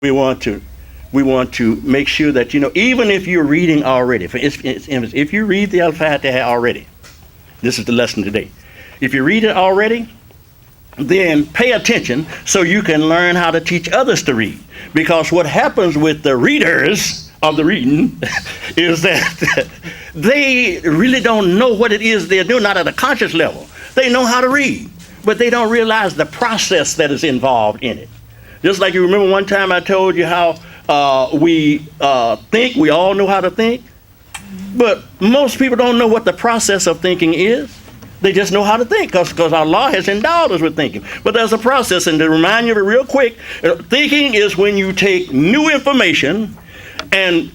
we want to make sure that, even if you're reading already, if you read the Al-Fatiha already, this is the lesson today. If you read it already, then pay attention so you can learn how to teach others to read. Because what happens with the readers of the reading is that they really don't know what it is they're doing, not at a conscious level. They know how to read, but they don't realize the process that is involved in it. Just like you remember one time I told you how we think, we all know how to think, but most people don't know what the process of thinking is. They just know how to think because Allah has endowed us with thinking. But there's a process, and to remind you of it real quick, thinking is when you take new information and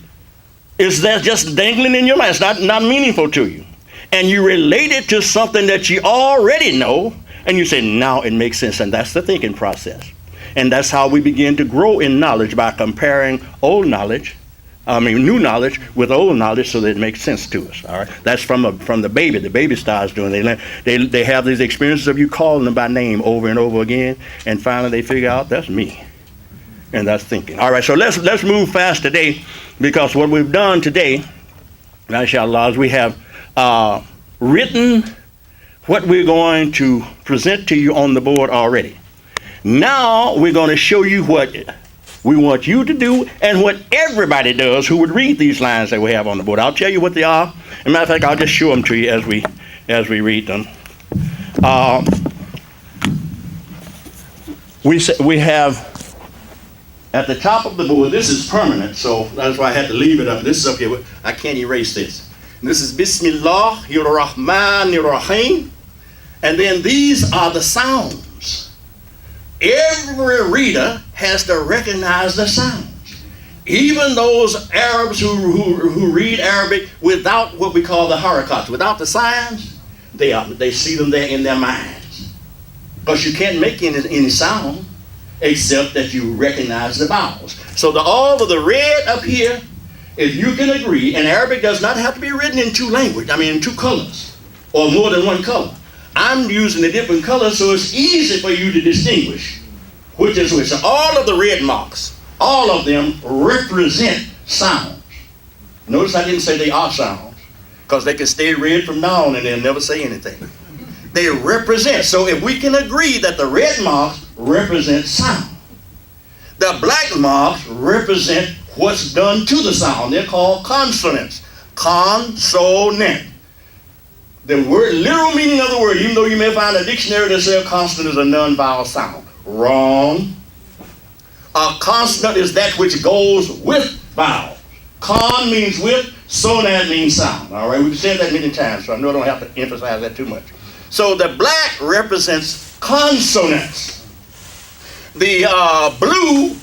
it's that just dangling in your mind. It's not meaningful to you. And you relate it to something that you already know, and you say, now it makes sense, and that's the thinking process. And that's how we begin to grow in knowledge, by comparing new knowledge with old knowledge so that it makes sense to us. All right, that's from the baby. The baby starts doing. They have these experiences of you calling them by name over and over again, and finally they figure out that's me, and that's thinking. All right, so let's move fast today, because what we've done today, inshallah, is we have written what we're going to present to you on the board already. Now we're going to show you what we want you to do and what everybody does who would read these lines that we have on the board. I'll tell you what they are. As a matter of fact, I'll just show them to you as we read them. We have at the top of the board, this is permanent, so that's why I had to leave it up. This is up here. I can't erase this. This is Bismillahir-Rahmanir-Rahim. And then these are the sounds. Every reader has to recognize the sounds. Even those Arabs who read Arabic without what we call the harakats, without the signs, they see them there in their minds. Because you can't make any sound except that you recognize the vowels. So all of the red up here, if you can agree, and Arabic does not have to be written in in two colors, or more than one color. I'm using a different color so it's easy for you to distinguish which is which. So all of the red marks, all of them represent sounds. Notice I didn't say they are sounds, because they can stay red from now on and they'll never say anything. They represent. So if we can agree that the red marks represent sound, the black marks represent what's done to the sound. They're called consonants. Consonant. The literal meaning of the word, even though you may find a dictionary that says consonant is a non-vowel sound. Wrong. A consonant is that which goes with vowel. Con means with, sonant means sound. All right, we've said that many times, so I know I don't have to emphasize that too much. So the black represents consonants. The blue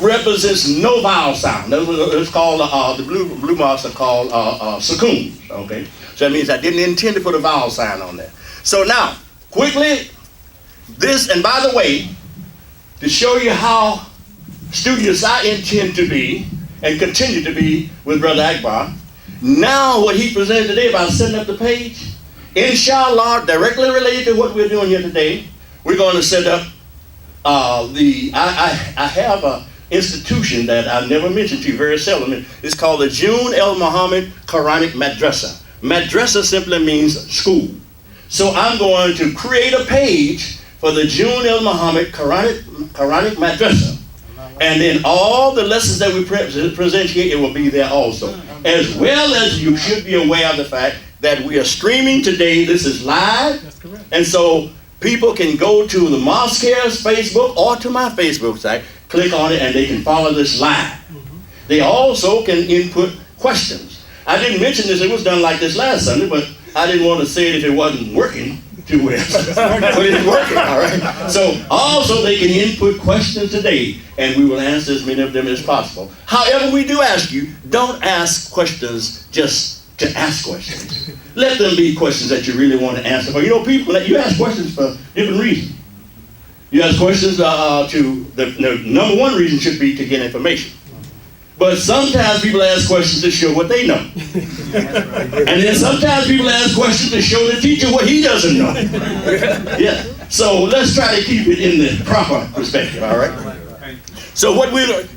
represents no vowel sound. It's called, the blue marks are called sukoons, okay? So that means I didn't intend to put a vowel sign on there. So now, quickly, this, and by the way, to show you how studious I intend to be and continue to be with Brother Akbar, now what he presented today about setting up the page, inshallah, directly related to what we're doing here today, we're going to set up I have an institution that I've never mentioned to you very seldom. It's called the llmul-Muhammad Quranic Madrasa. Madrasa simply means school. So I'm going to create a page for the llmul-Muhammad Quranic Madrasa. And then all the lessons that we present here, it will be there also. As well as you should be aware of the fact that we are streaming today. This is live. That's correct. And so people can go to the Mosque's Facebook or to my Facebook site, click on it, and they can follow this live. They also can input questions. I didn't mention this, it was done like this last Sunday, but I didn't want to say it if it wasn't working too well. But it's working, all right? So also they can input questions today, and we will answer as many of them as possible. However, we do ask you, don't ask questions just to ask questions. Let them be questions that you really want to answer. But people, you ask questions for different reasons. You ask questions the number one reason should be to get information. But sometimes people ask questions to show what they know. And then sometimes people ask questions to show the teacher what he doesn't know. Yeah. So let's try to keep it in the proper perspective, all right? So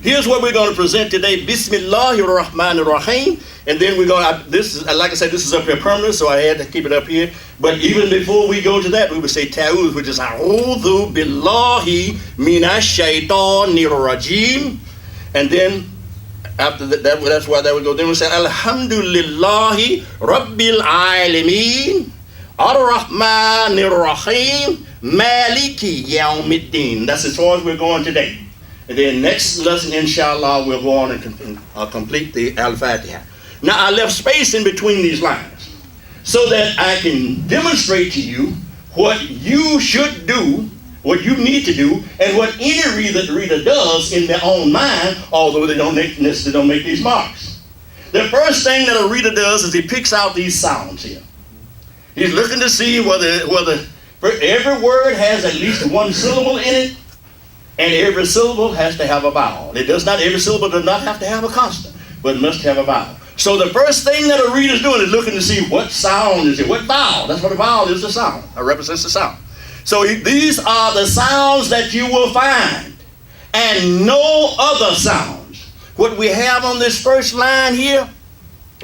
here's what we're going to present today. Bismillahir Rahmanir Rahim. And then we're going to, this is, like I said, this is up here permanent, so I had to keep it up here. But even before we go to that, we would say ta'uz, which is a'udhu billahi minash shaitanir rajim. And then after that's why that would go. Then we say Alhamdulillahi Rabbil Alameen Ar-Rahmanir Rahim Maliki Yawmiddin. That's as far as we're going today. And then next lesson, inshallah, we'll go on and complete the Al-Fatiha. Now I left space in between these lines so that I can demonstrate to you what you should do, what you need to do, and what any reader does in their own mind, although they don't make these marks. The first thing that a reader does is he picks out these sounds here. He's looking to see whether every word has at least one syllable in it, and every syllable has to have a vowel. Every syllable does not have to have a consonant, but it must have a vowel. So the first thing that a reader is doing is looking to see what sound is it, what vowel. That's what a vowel is, the sound. It represents the sound. So these are the sounds that you will find, and no other sounds. What we have on this first line here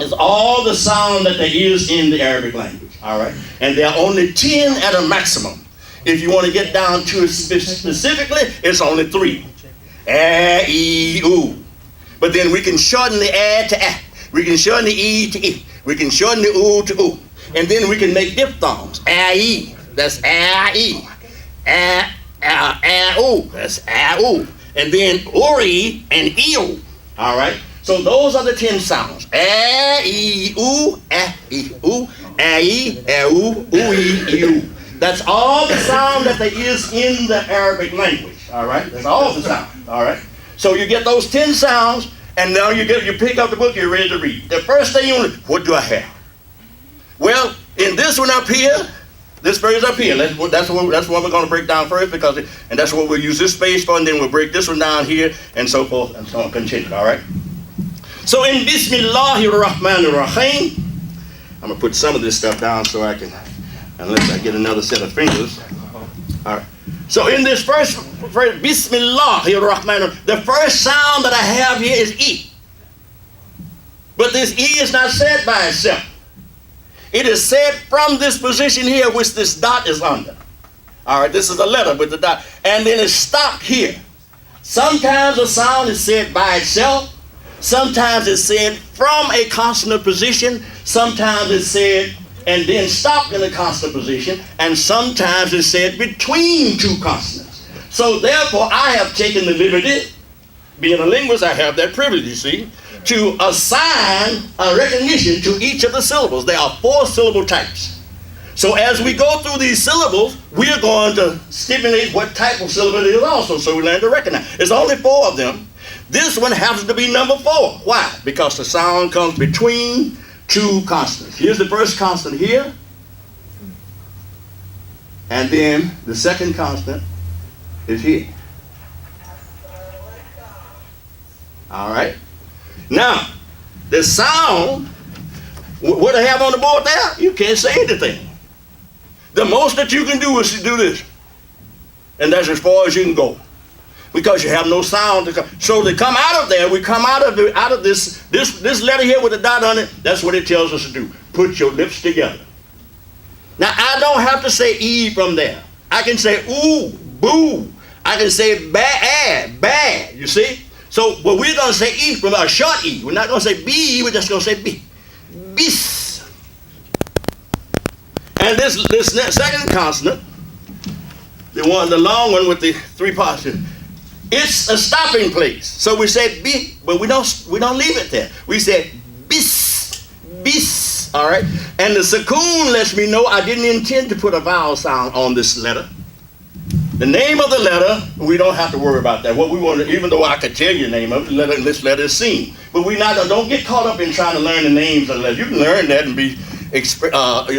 is all the sound that there is in the Arabic language, all right? And there are only 10 at a maximum. If you want to get down to it specifically, it's only 3. A, E, U. But then we can shorten the A to A. We can shorten the E to E. We can shorten the U to U. And then we can make diphthongs. A, E. That's A, E. A, U. That's A, U. And then Uri and Ew. All right? So those are the 10 sounds. A, E, U, A, E, U, A, E, A, U, E, U. That's all the sound that there is in the Arabic language. All right? That's all the sound. All right? So you get those 10 sounds, and now you pick up the book, you're ready to read. The first thing you want to, what do I have? Well, in this one up here, this phrase up here, that's what we're going to break down first, and that's what we'll use this space for, and then we'll break this one down here, and so forth, and so on, continue, all right? So in Bismillahir Rahmanir Rahim, I'm going to put some of this stuff down so I can, unless I get another set of fingers. All right. So in this first Bismillahir Rahmanir, the first sound that I have here is E. But this E is not said by itself. It is said from this position here, which this dot is under. All right, this is a letter with the dot. And then it's stopped here. Sometimes a sound is said by itself. Sometimes it's said from a consonant position. Sometimes it's said and then stopped in a consonant position. And sometimes it's said between two consonants. So therefore, I have taken the liberty, being a linguist, I have that privilege, you see, to assign a recognition to each of the syllables. There are 4 syllable types. So as we go through these syllables, we're going to stimulate what type of syllable it is also, so we learn to recognize. There's only 4 of them. This one happens to be number 4. Why? Because the sound comes between 2 consonants. Here's the first consonant here, and then the second consonant is here. All right? Now, the sound, what I have on the board there, you can't say anything. The most that you can do is to do this. And that's as far as you can go. Because you have no sound to come. So to come out of there, we come out of this letter here with a dot on it. That's what it tells us to do. Put your lips together. Now, I don't have to say E from there. I can say ooh, boo. I can say bad, bad, you see? So, but we're going to say E from a short E. We're not going to say B, we're just going to say B. Bis. And this second consonant, the long one with the 3 parts, it's a stopping place. So we say B, but we don't leave it there. We say bis, bis, all right? And the sukoon lets me know I didn't intend to put a vowel sound on this letter. The name of the letter, we don't have to worry about that. What we want to, even though I could tell you the name of the letter, this letter is seen. But don't get caught up in trying to learn the names of the letters. You can learn that and be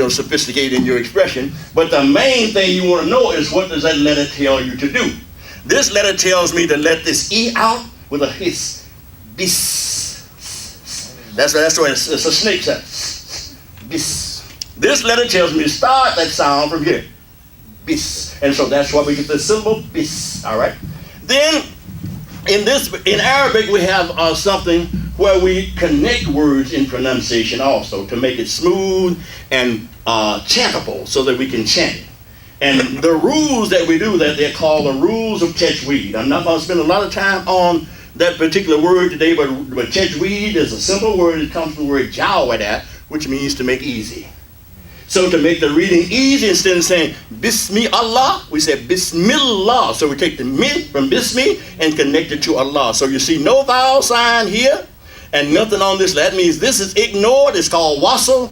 sophisticated in your expression. But the main thing you want to know is, what does that letter tell you to do? This letter tells me to let this E out with a hiss. Bis. That's why it's a snake sound. Bis. This letter tells me to start that sound from here. Bis. And so that's why we get the syllable bis. All right? Then in Arabic, we have something where we connect words in pronunciation also to make it smooth and chantable so that we can chant it. And the rules that we do that, they're called the rules of tajweed. I'm not going to spend a lot of time on that particular word today, but tajweed is a simple word. It comes from the word jawadat, which means to make easy. So to make the reading easy, instead of saying Bismi Allah, we say Bismillah. So we take the min from Bismi and connect it to Allah. So you see no vowel sign here and nothing on this. That means this is ignored. It's called wasl.